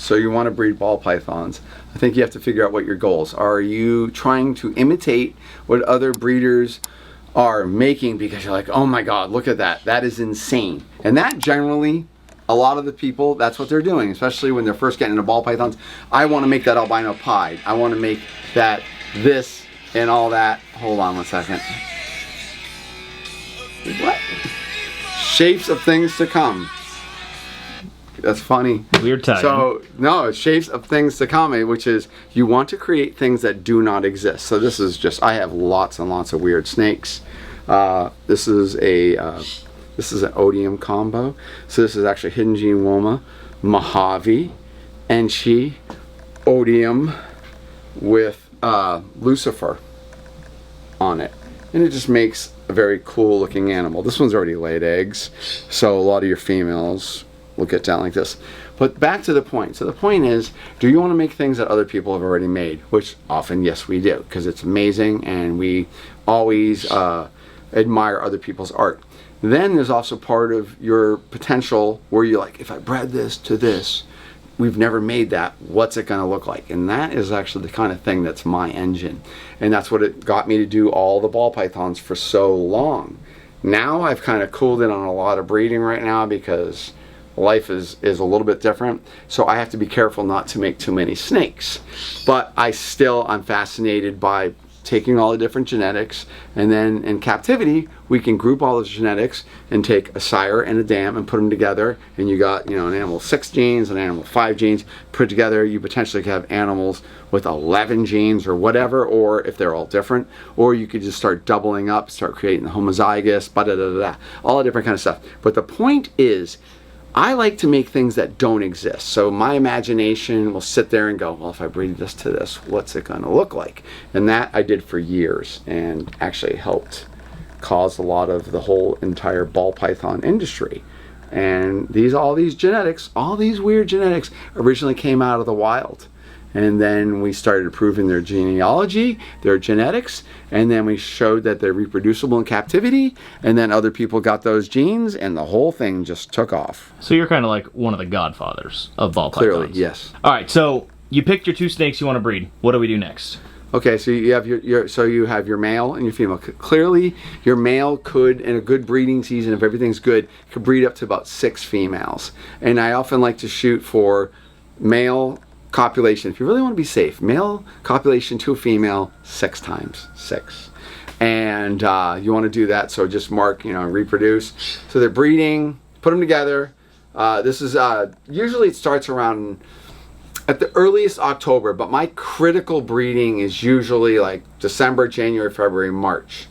So you want to breed ball pythons. I think you have to figure out what your goals are. Are you trying to imitate what other breeders are making because you're like, oh my God, look at that. That is insane. And that generally, a lot of the people, that's what they're doing, especially when they're first getting into ball pythons. I want to make that albino pied. I want to make that this and all that. Hold on one second. What? Shapes of things to come. That's funny. Weird time. So, no, it's shapes of things to come, which is you want to create things that do not exist. So this is just, I have lots and lots of weird snakes. This is an odium combo. So this is actually Hidden Gene Woma, Mojave, Enchi, odium with Lucifer on it. And it just makes a very cool looking animal. This one's already laid eggs, so a lot of your females will get down like this. But back to the point. So the point is, do you want to make things that other people have already made? Which often, yes, we do, because it's amazing and we always admire other people's art. Then there's also part of your potential where you're like, if I bred this to this, we've never made that, what's it going to look like? And that is actually the kind of thing that's my engine. And that's what it got me to do all the ball pythons for so long. Now I've kind of cooled in on a lot of breeding right now because life is a little bit different. So I have to be careful not to make too many snakes. But I'm fascinated by taking all the different genetics, and then in captivity we can group all the genetics and take a sire and a dam and put them together, and you got, you know, an animal 6 genes, an animal 5 genes put together. You potentially could have animals with 11 genes or whatever, or if they're all different, or you could just start doubling up, start creating the homozygous, all the different kind of stuff. But the point is, I like to make things that don't exist. So my imagination will sit there and go, well, if I breed this to this, what's it going to look like? And that I did for years, and actually helped cause a lot of the whole entire ball python industry. And all these genetics, all these weird genetics originally came out of the wild. And then we started proving their genealogy, their genetics, and then we showed that they're reproducible in captivity, and then other people got those genes, and the whole thing just took off. So you're kind of like one of the godfathers of ball pythons. Clearly, yes. All right, so you picked your 2 snakes you want to breed. What do we do next? Okay, so you have you have your male and your female. Clearly, your male could, in a good breeding season, if everything's good, could breed up to about 6 females. And I often like to shoot for male copulation. If you really want to be safe, male copulation to a female 6 times. 6. And you want to do that, so just mark, reproduce. So they're breeding, put them together. This is usually it starts around at the earliest October, but my critical breeding is usually like December, January, February, March.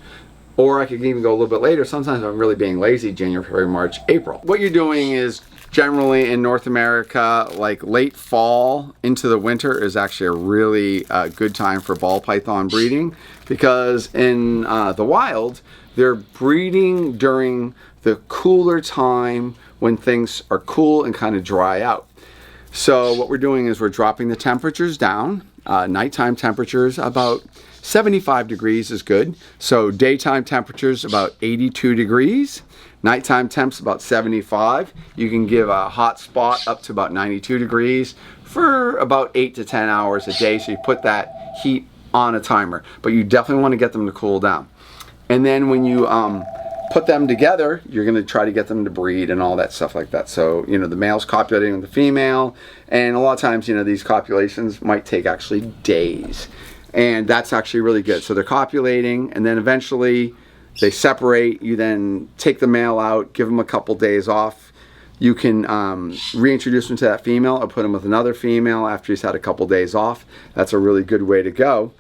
Or I could even go a little bit later. Sometimes I'm really being lazy, January, February, March, April. What you're doing is generally in North America, like late fall into the winter is actually a really good time for ball python breeding, because in the wild, they're breeding during the cooler time when things are cool and kind of dry out. So what we're doing is we're dropping the temperatures down. Nighttime temperatures about 75 degrees is good. So daytime temperatures about 82 degrees. Nighttime temps about 75. You can give a hot spot up to about 92 degrees for about 8 to 10 hours a day. So you put that heat on a timer, but you definitely want to get them to cool down. And then when you put them together, you're going to try to get them to breed and all that stuff like that. So, the male's copulating with the female, and a lot of times, these copulations might take actually days. And that's actually really good. So they're copulating, and then eventually they separate. You then take the male out, give him a couple days off. You can reintroduce him to that female or put him with another female after he's had a couple days off. That's a really good way to go.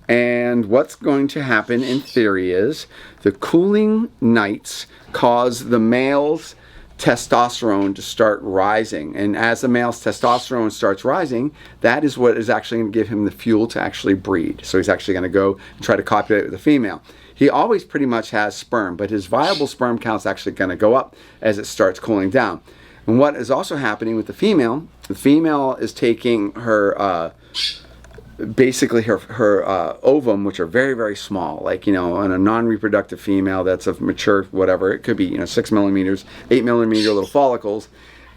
And what's going to happen in theory is the cooling nights cause the male's testosterone to start rising. And as the male's testosterone starts rising, that is what is actually going to give him the fuel to actually breed. So he's actually going to go and try to copulate with the female. He always pretty much has sperm, but his viable sperm count is actually going to go up as it starts cooling down. And what is also happening with the female is taking her basically her ovum, which are very, very small, like, in a non-reproductive female that's of mature, whatever, it could be, 6 millimeters, 8 millimeter little follicles,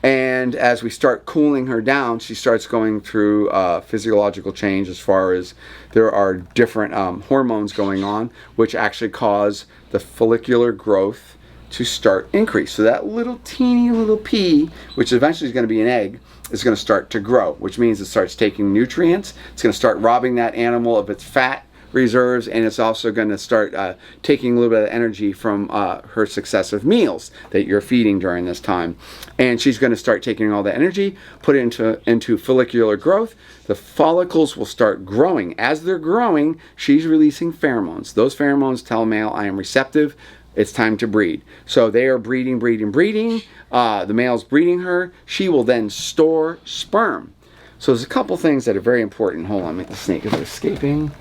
And as we start cooling her down, she starts going through physiological change as far as there are different hormones going on, which actually cause the follicular growth to start increase. So that little teeny little pea, which eventually is going to be an egg, is going to start to grow, which means it starts taking nutrients. It's going to start robbing that animal of its fat reserves, and it's also going to start taking a little bit of energy from her successive meals that you're feeding during this time. And she's going to start taking all that energy, put it into follicular growth. The follicles will start growing. As they're growing, she's releasing pheromones. Those pheromones tell male, I am receptive, it's time to breed. So they are breeding. The male's breeding her. She will then store sperm. So there's a couple things that are very important. Hold on, the snake is escaping.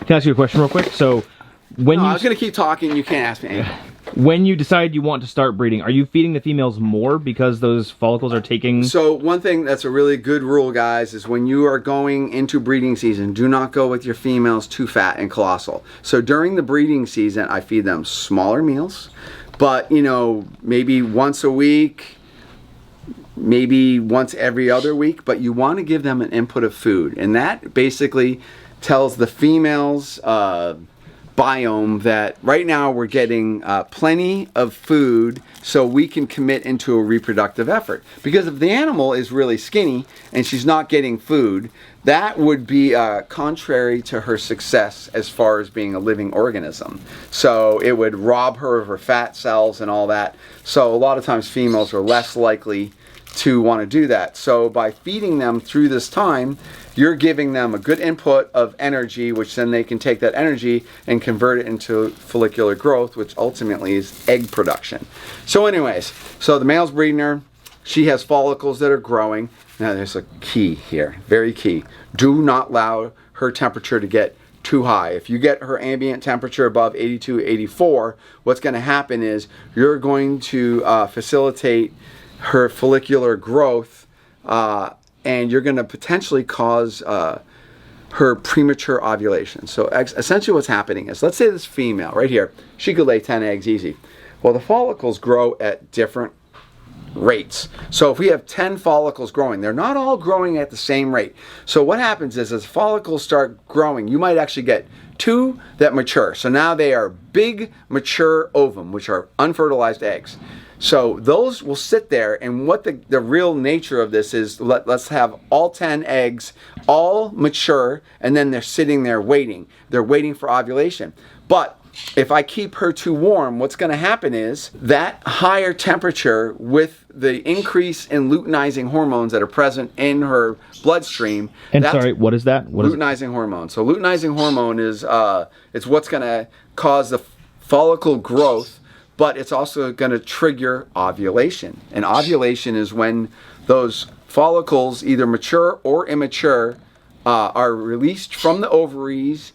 Can I ask you a question real quick? So, I was going to keep talking. You can't ask me anything. When you decide you want to start breeding, are you feeding the females more because those follicles are taking... So one thing that's a really good rule, guys, is when you are going into breeding season, do not go with your females too fat and colossal. So during the breeding season, I feed them smaller meals, but, maybe once a week, maybe once every other week, but you want to give them an input of food. And that basically tells the females biome that right now we're getting plenty of food so we can commit into a reproductive effort. Because if the animal is really skinny and she's not getting food, that would be contrary to her success as far as being a living organism. So it would rob her of her fat cells and all that. So a lot of times females are less likely to want to do that. So by feeding them through this time, you're giving them a good input of energy, which then they can take that energy and convert it into follicular growth, which ultimately is egg production. So anyways, so the male's breeding her. She has follicles that are growing. Now there's a key here, very key. Do not allow her temperature to get too high. If you get her ambient temperature above 82, 84, what's going to happen is you're going to facilitate her follicular growth, and you're going to potentially cause her premature ovulation. So essentially what's happening is, let's say this female right here, she could lay 10 eggs easy. Well, the follicles grow at different rates. So if we have 10 follicles growing, they're not all growing at the same rate. So what happens is, as follicles start growing, you might actually get 2 that mature. So now they are big, mature ovum, which are unfertilized eggs. So those will sit there, and what the real nature of this is, let's have all 10 eggs all mature, and then they're sitting there waiting. They're waiting for ovulation. But if I keep her too warm, what's going to happen is that higher temperature with the increase in luteinizing hormones that are present in her bloodstream. And sorry, what is that? Luteinizing hormone. So luteinizing hormone is it's what's going to cause the follicle growth, but it's also going to trigger ovulation. And ovulation is when those follicles, either mature or immature, are released from the ovaries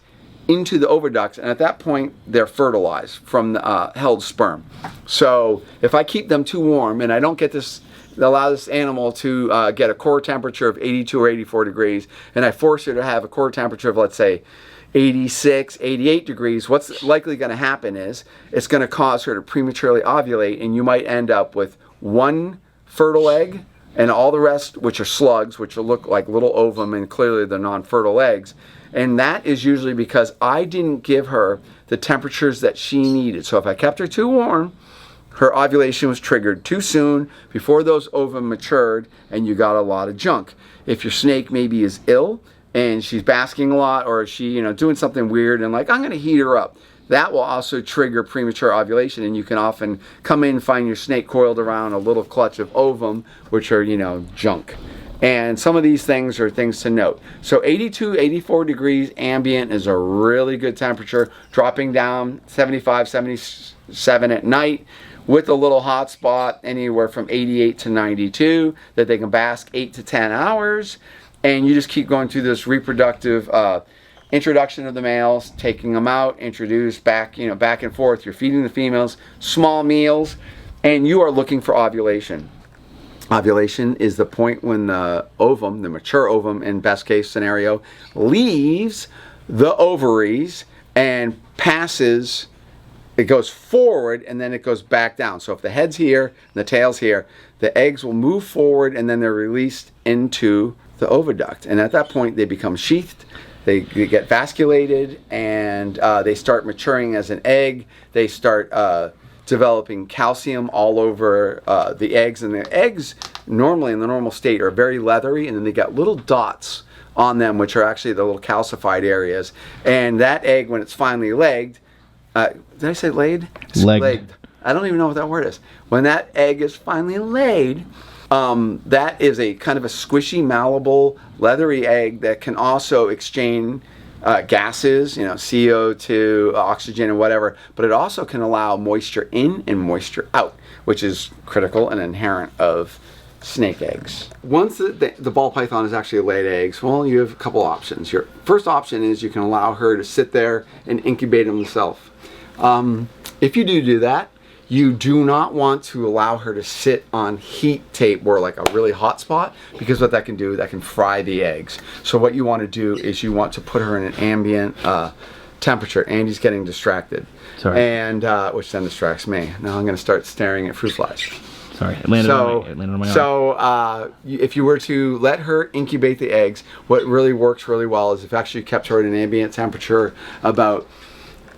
into the oviducts, and at that point they're fertilized from the held sperm. So if I keep them too warm and I don't allow this animal to get a core temperature of 82 or 84 degrees, and I force her to have a core temperature of, let's say, 86, 88 degrees, what's likely going to happen is it's going to cause her to prematurely ovulate, and you might end up with 1 fertile egg and all the rest, which are slugs, which will look like little ovum, and clearly they're non-fertile eggs. And that is usually because I didn't give her the temperatures that she needed. So if I kept her too warm, her ovulation was triggered too soon before those ovum matured, and you got a lot of junk. If your snake maybe is ill and she's basking a lot, or she doing something weird and like, I'm going to heat her up, that will also trigger premature ovulation, and you can often come in and find your snake coiled around a little clutch of ovum, which are, junk. And some of these things are things to note. So 82, 84 degrees ambient is a really good temperature, dropping down 75, 77 at night, with a little hot spot anywhere from 88 to 92 that they can bask 8 to 10 hours. And you just keep going through this reproductive introduction of the males, taking them out, introduce back, back and forth. You're feeding the females small meals, and you are looking for ovulation. Ovulation is the point when the ovum, the mature ovum in best case scenario, leaves the ovaries and passes, it goes forward and then it goes back down. So if the head's here and the tail's here, the eggs will move forward and then they're released into the oviduct. And at that point, they become sheathed. They get vasculated, and they start maturing as an egg. They start developing calcium all over the eggs. And the eggs, normally in the normal state, are very leathery, and then they got little dots on them, which are actually the little calcified areas. And that egg, when it's finally legged, did I say laid? Legged. I don't even know what that word is. When that egg is finally laid, that is a kind of a squishy, malleable, leathery egg that can also exchange gases, you know, CO2, oxygen, and whatever, but it also can allow moisture in and moisture out, which is critical and inherent of snake eggs. Once the ball python has actually laid eggs, well, you have a couple options. Your first option is you can allow her to sit there and incubate them herself. If you do that, you do not want to allow her to sit on heat tape or like a really hot spot, because what that can do, that can fry the eggs. So what you want to do is you want to put her in an ambient temperature. Andy's getting distracted. Sorry. And which then distracts me. Now I'm going to start staring at fruit flies. Sorry, it landed on my arm. So if you were to let her incubate the eggs, what really works really well is if actually you kept her at an ambient temperature about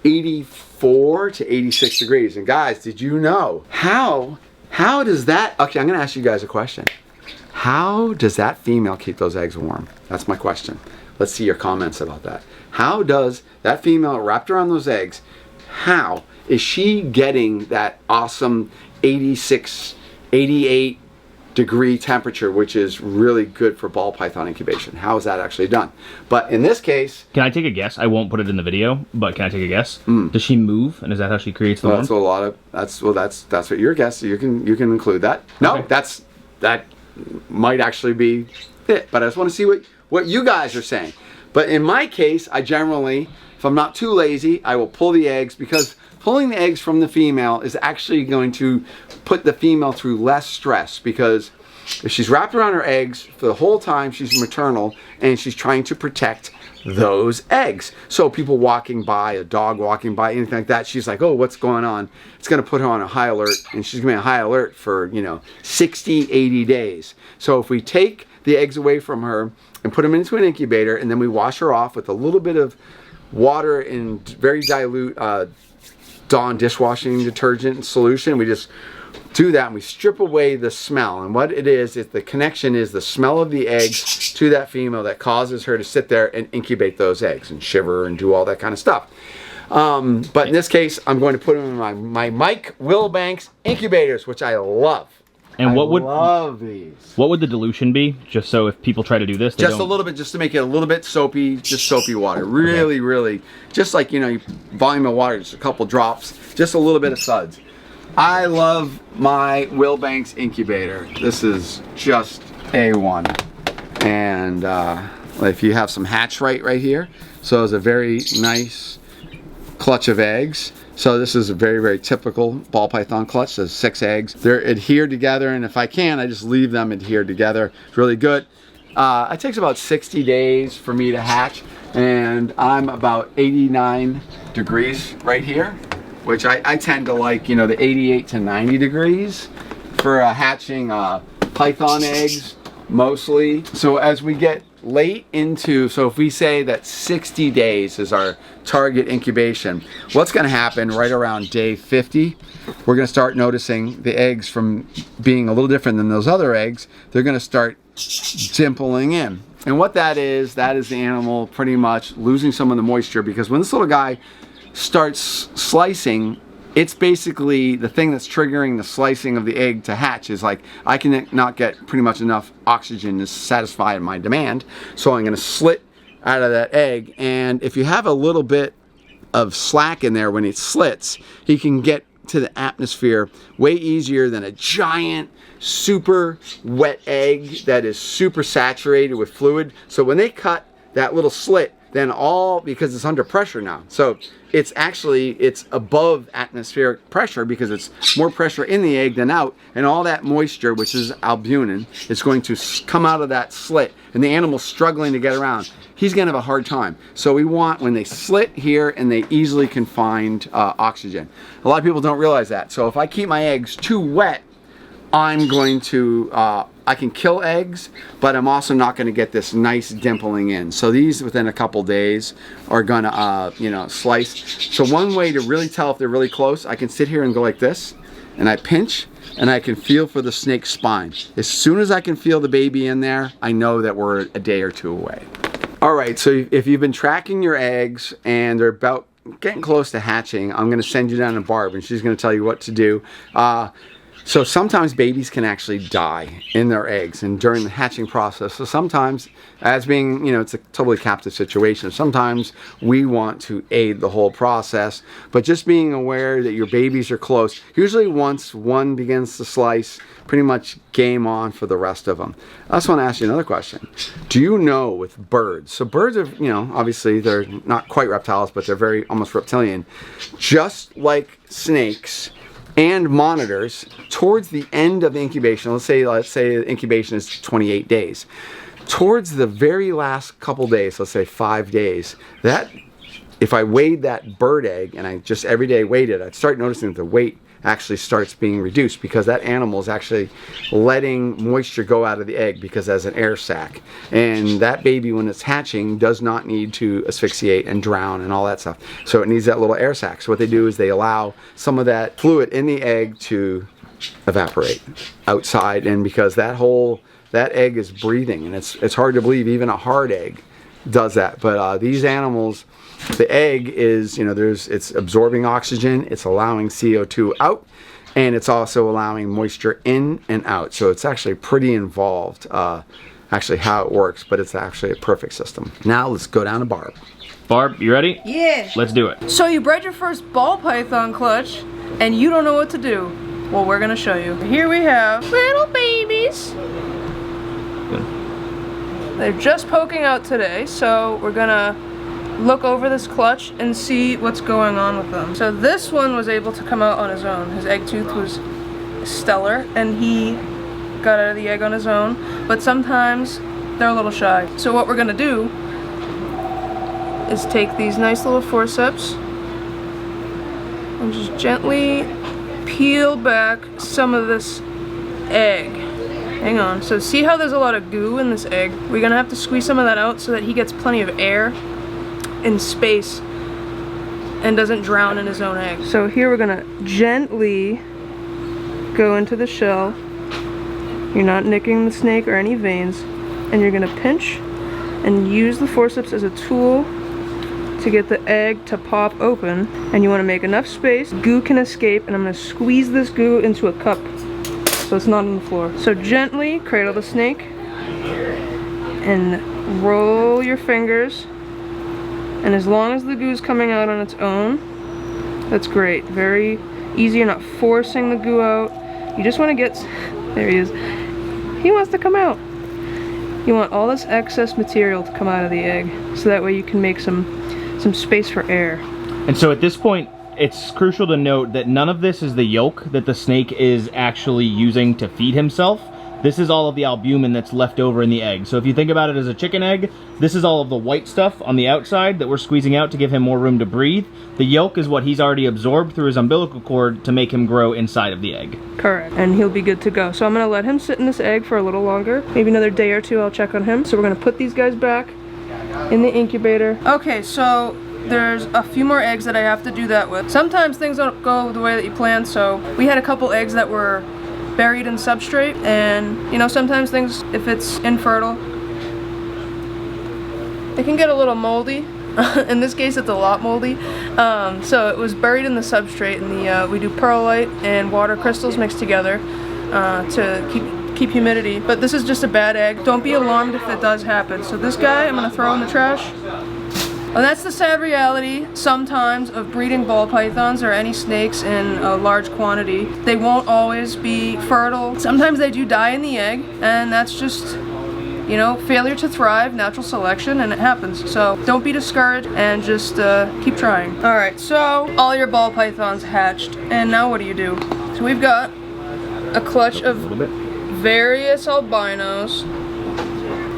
84 to 86 degrees. And guys, did you know how does that, okay, I'm going to ask you guys a question. How does that female keep those eggs warm? That's my question. Let's see your comments about that. How does that female wrapped around those eggs, how is she getting that awesome 86, 88 degree temperature, which is really good for ball python incubation? How is that actually done? But in this case, can I take a guess? I won't put it in the video, but can I take a guess? Does she move, and is that how she creates the warmth? That's a lot of that's what your guess. You can include that. No, okay. That might actually be it. But I just want to see what you guys are saying. But in my case, I generally, if I'm not too lazy, I will pull the eggs, because pulling the eggs from the female is actually going to put the female through less stress, because if she's wrapped around her eggs for the whole time she's maternal and she's trying to protect those eggs. So people walking by, a dog walking by, anything like that, she's like, oh, what's going on? It's going to put her on a high alert, and she's going to be on high alert for, 60, 80 days. So if we take the eggs away from her and put them into an incubator, and then we wash her off with a little bit of water and very dilute Dawn dishwashing detergent solution, we just do that and we strip away the smell. And what it is the connection is the smell of the eggs to that female that causes her to sit there and incubate those eggs and shiver and do all that kind of stuff. But in this case, I'm going to put them in my Mike Wilbanks incubators, which I love. And I love these. What would the dilution be? Just so if people try to do this, just a little bit, just to make it a little bit soapy, just soapy water. Really, really, just like, volume of water, just a couple drops, just a little bit of suds. I love my Wilbanks incubator. This is just A1. And if you have some hatch right here, so it's a very nice clutch of eggs. So this is a very, very typical ball python clutch. There's 6 eggs. They're adhered together, and if I can, I just leave them adhered together. It's really good. It takes about 60 days for me to hatch, and I'm about 89 degrees right here, which I tend to like, the 88 to 90 degrees for hatching python eggs mostly. So as we get late into, so if we say that 60 days is our target incubation, what's going to happen right around day 50, we're going to start noticing the eggs, from being a little different than those other eggs, they're going to start dimpling in. And what that is the animal pretty much losing some of the moisture, because when this little guy starts slicing, it's basically the thing that's triggering the slicing of the egg to hatch is like, I can not get pretty much enough oxygen to satisfy my demand, so I'm going to slit out of that egg. And if you have a little bit of slack in there when it slits, he can get to the atmosphere way easier than a giant super wet egg that is super saturated with fluid. So when they cut that little slit, then because it's under pressure now, so it's above atmospheric pressure, because it's more pressure in the egg than out, and all that moisture, which is albumin, is going to come out of that slit, and the animal's struggling to get around. He's going to have a hard time. So we want, when they slit here, and they easily can find oxygen. A lot of people don't realize that. So if I keep my eggs too wet, I'm going to, I can kill eggs, but I'm also not going to get this nice dimpling in. So these within a couple days are going to, you know, slice. So one way to really tell if they're really close, I can sit here and go like this, and I pinch, and I can feel for the snake's spine. As soon as I can feel the baby in there, I know that we're a day or two away. All right, so if you've been tracking your eggs and they're about getting close to hatching, I'm going to send you down to Barb, and she's going to tell you what to do. So sometimes babies can actually die in their eggs and during the hatching process. So sometimes, as being, you know, it's a totally captive situation, sometimes we want to aid the whole process, but just being aware that your babies are close. Usually once one begins to slice, pretty much game on for the rest of them. I just want to ask you another question. Do you know with birds, so birds are, you know, obviously they're not quite reptiles, but they're very almost reptilian, just like snakes and monitors, towards the end of incubation, let's say incubation is 28 days. Towards the very last couple days, let's say 5 days, that if I weighed that bird egg and I just every day weighed it, I'd start noticing that the weight actually starts being reduced because that animal is actually letting moisture go out of the egg because as an air sac. And that baby, when it's hatching, does not need to asphyxiate and drown and all that stuff. So it needs that little air sac. So what they do is they allow some of that fluid in the egg to evaporate outside, and because that egg is breathing, and it's hard to believe even a hard egg does that. But these animals, the egg is, you know, it's absorbing oxygen, it's allowing CO2 out, and it's also allowing moisture in and out. So it's actually pretty involved, actually how it works, but it's actually a perfect system. Now let's go down to Barb. Barb, you ready? Yeah. Let's do it. So you bred your first ball python clutch, and you don't know what to do. Well, we're gonna show you. Here we have little babies. They're just poking out today, so we're gonna look over this clutch and see what's going on with them. So this one was able to come out on his own. His egg tooth was stellar, and he got out of the egg on his own, but sometimes they're a little shy. So what we're gonna do is take these nice little forceps and just gently peel back some of this egg. Hang on. So see how there's a lot of goo in this egg? We're gonna have to squeeze some of that out so that he gets plenty of air and space and doesn't drown in his own egg. So here we're gonna gently go into the shell. You're not nicking the snake or any veins, and you're gonna pinch and use the forceps as a tool to get the egg to pop open. And you want to make enough space goo can escape, and I'm going to squeeze this goo into a cup so it's not on the floor. So gently cradle the snake and roll your fingers, and as long as the goo's coming out on its own, that's great. Very easy. You're not forcing the goo out. You just want to get, there he is, he wants to come out. You want all this excess material to come out of the egg, so that way you can make some space for air. And so at this point, it's crucial to note that none of this is the yolk that the snake is actually using to feed himself. This is all of the albumin that's left over in the egg. So if you think about it as a chicken egg, this is all of the white stuff on the outside that we're squeezing out to give him more room to breathe. The yolk is what he's already absorbed through his umbilical cord to make him grow inside of the egg. Correct. And he'll be good to go. So I'm gonna let him sit in this egg for a little longer. Maybe another day or two, I'll check on him. So we're gonna put these guys back in the incubator. Okay, so there's a few more eggs that I have to do that with. Sometimes things don't go the way that you planned, so we had a couple eggs that were buried in substrate, and you know, sometimes things, if it's infertile, it can get a little moldy. In this case, it's a lot moldy. So it was buried in the substrate, and we do perlite and water crystals mixed together to keep humidity. But this is just a bad egg. Don't be alarmed if it does happen. So this guy, I'm gonna throw in the trash. And that's the sad reality sometimes of breeding ball pythons or any snakes in a large quantity. They won't always be fertile. Sometimes they do die in the egg, and that's just, you know, failure to thrive, natural selection, and it happens. So don't be discouraged and just keep trying. All right, so all your ball pythons hatched, and now what do you do? So we've got a clutch of various albinos.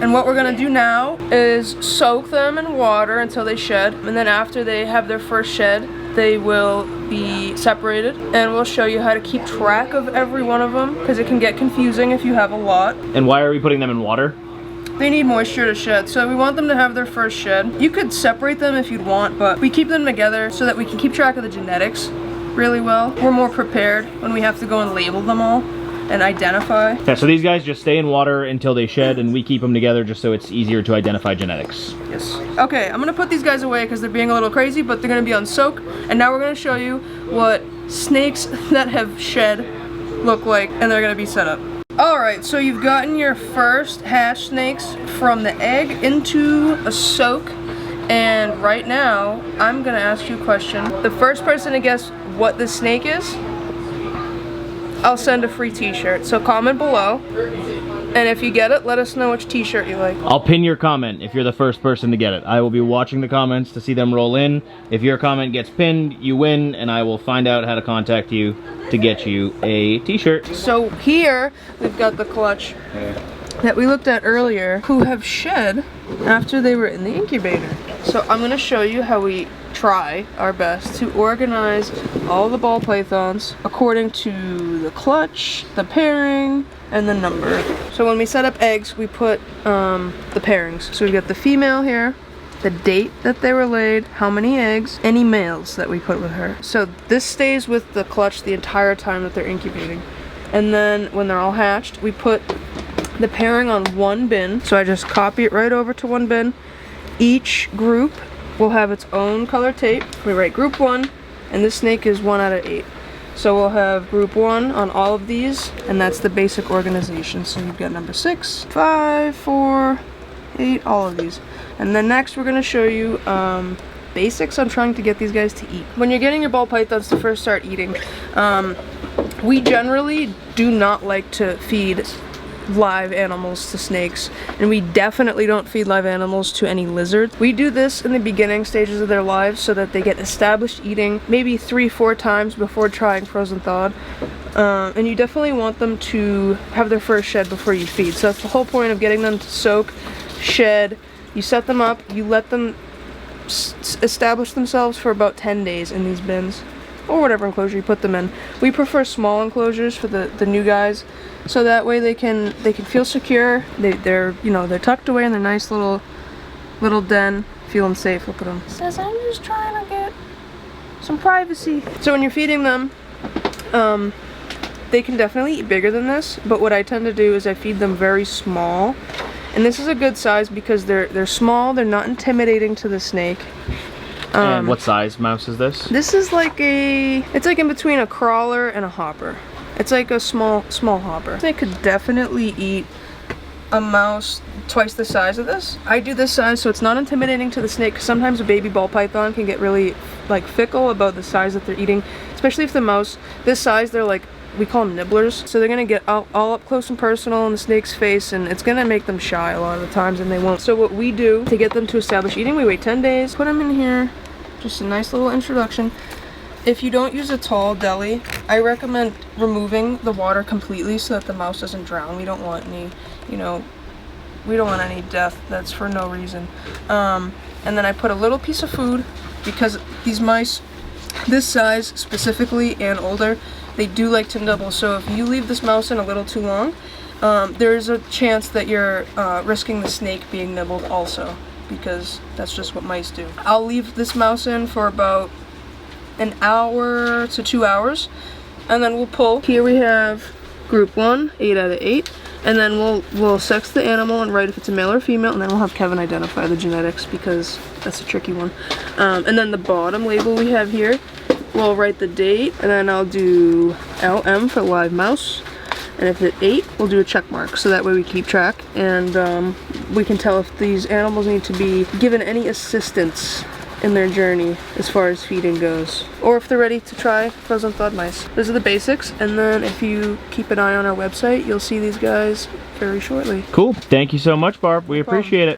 And what we're gonna do now is soak them in water until they shed, and then after they have their first shed, they will be separated, and we'll show you how to keep track of every one of them because it can get confusing if you have a lot. And why are we putting them in water? They need moisture to shed, so we want them to have their first shed. You could separate them if you'd want, but we keep them together so that we can keep track of the genetics really well. We're more prepared when we have to go and label them all and identify. Yeah, so these guys just stay in water until they shed, and we keep them together just so it's easier to identify genetics. Yes. Okay, I'm gonna put these guys away because they're being a little crazy, but they're gonna be on soak. And now we're gonna show you what snakes that have shed look like, and they're gonna be set up. Alright, so you've gotten your first hatch snakes from the egg into a soak. And right now, I'm gonna ask you a question. The first person to guess what the snake is, I'll send a free t-shirt. So comment below, and if you get it, let us know which t-shirt you like. I'll pin your comment if you're the first person to get it. I will be watching the comments to see them roll in. If your comment gets pinned, you win, and I will find out how to contact you to get you a t-shirt. So here, we've got the clutch that we looked at earlier, who have shed after they were in the incubator. So I'm gonna show you how we try our best to organize all the ball pythons according to the clutch, the pairing, and the number. So when we set up eggs, we put the pairings. So we've got the female here, the date that they were laid, how many eggs, any males that we put with her. So this stays with the clutch the entire time that they're incubating. And then when they're all hatched, we put the pairing on one bin. So I just copy it right over to one bin. Each group will have its own color tape. We write group 1, and this snake is 1 out of 8. So we'll have group 1 on all of these, and that's the basic organization. So you've got number 6, 5, 4, 8, all of these. And then next we're gonna show you basics on trying to get these guys to eat. When you're getting your ball pythons to first start eating, we generally do not like to feed live animals to snakes, and we definitely don't feed live animals to any lizards. We do this in the beginning stages of their lives so that they get established eating maybe 3-4 times before trying frozen thawed. And you definitely want them to have their first shed before you feed. So that's the whole point of getting them to soak, shed. You set them up, you let them establish themselves for about 10 days in these bins, or whatever enclosure you put them in. We prefer small enclosures for the new guys, so that way they can feel secure. They're tucked away in their nice little den, feeling safe. Look at them. It says I'm just trying to get some privacy. So when you're feeding them, they can definitely eat bigger than this, but what I tend to do is I feed them very small, and this is a good size because they're small. They're not intimidating to the snake. And what size mouse is this? This is it's like in between a crawler and a hopper. It's like a small hopper. They could definitely eat a mouse twice the size of this. I do this size so it's not intimidating to the snake, because sometimes a baby ball python can get really fickle about the size that they're eating, especially if the mouse this size. They're we call them nibblers, so they're gonna get all up close and personal in the snake's face, and it's gonna make them shy a lot of the times, and they won't. So what we do to get them to establish eating, we wait 10 days, put them in here, just a nice little introduction. If you don't use a tall deli, I recommend removing the water completely so that the mouse doesn't drown. We don't want any, we don't want any death that's for no reason. And then I put a little piece of food, because these mice, this size specifically and older, they do like to nibble. So if you leave this mouse in a little too long, there's a chance that you're risking the snake being nibbled also, because that's just what mice do. I'll leave this mouse in for about an hour to 2 hours, and then we'll pull. Here we have group 1, 8 out of 8, and then we'll sex the animal and write if it's a male or female, and then we'll have Kevin identify the genetics, because that's a tricky one. And then the bottom label we have here, we'll write the date, and then I'll do LM for live mouse, and if it's 8, we'll do a check mark, so that way we keep track, and we can tell if these animals need to be given any assistance in their journey as far as feeding goes, or if they're ready to try frozen thawed mice. Those are the basics, and then if you keep an eye on our website, you'll see these guys very shortly. Cool. Thank you so much, Barb. We appreciate it.